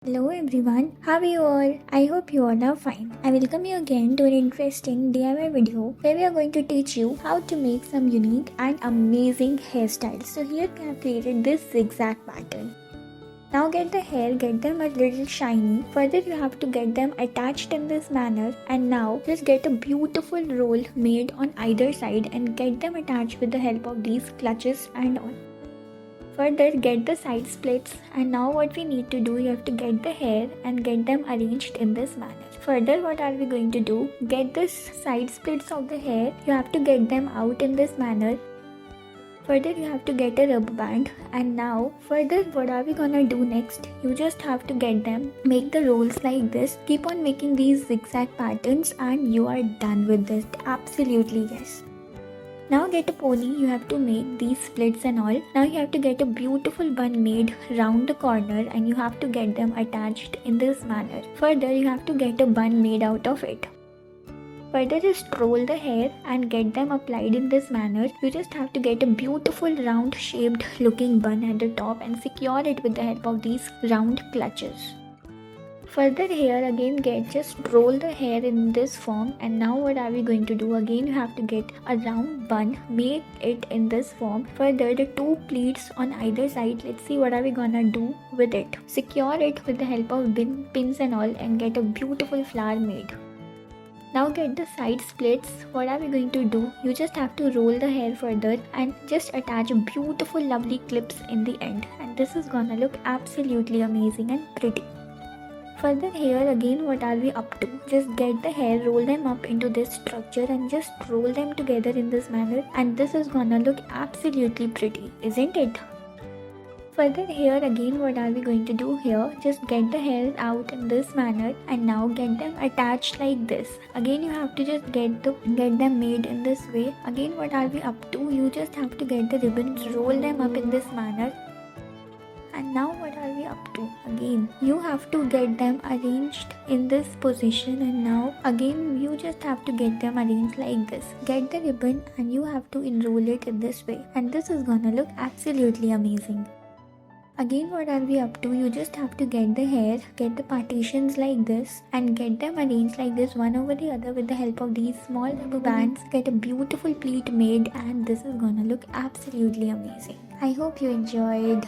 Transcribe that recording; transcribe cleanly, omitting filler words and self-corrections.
Hello everyone, how are you all? I hope you all are fine. I welcome you again to an interesting DIY video where we are going to teach you how to make some unique and amazing hairstyles. So here we have created this zigzag pattern. Now get the hair, get them a little shiny. Further you have to get them attached in this manner, and now just get a beautiful roll made on either side and get them attached with the help of these clutches and all. Further, get the side splits, and now what we need to do, you have to get the hair and get them arranged in this manner. Further, what are we going to do? Get the side splits of the hair, you have to get them out in this manner. Further, you have to get a rubber band, and now further what are we gonna do next? You just have to get them, make the rolls like this, keep on making these zigzag patterns, and you are done with this. Absolutely yes. Now get a pony, you have to make these splits and all. Now you have to get a beautiful bun made round the corner and you have to get them attached in this manner. Further, you have to get a bun made out of it. Further, just roll the hair and get them applied in this manner. You just have to get a beautiful round shaped looking bun at the top and secure it with the help of these round clutches. Further here again just roll the hair in this form, and now what are we going to do? Again you have to get a round bun, make it in this form. Further the two pleats on either side, let's see what are we gonna do with it. Secure it with the help of pins and all and get a beautiful flower made. Now get the side splits. What are we going to do? You just have to roll the hair further and just attach beautiful lovely clips in the end, and this is gonna look absolutely amazing and pretty. Further here again what are we up to? Just get the hair, roll them up into this structure and just roll them together in this manner, and this is gonna look absolutely pretty, isn't it? Further here again what are we going to do here? Just get the hair out in this manner and now get them attached like this. Again you have to just get them made in this way. Again what are we up to? You just have to get the ribbons, roll them up in this manner. And now what are we up to? Again you have to get them arranged in this position, and now again you just have to get them arranged like this. Get the ribbon and you have to enroll it in this way, and this is gonna look absolutely amazing. Again what are we up to? You just have to get the hair, get the partitions like this and get them arranged like this one over the other with the help of these small rubber bands. Get a beautiful pleat made, and this is gonna look absolutely amazing. I hope you enjoyed.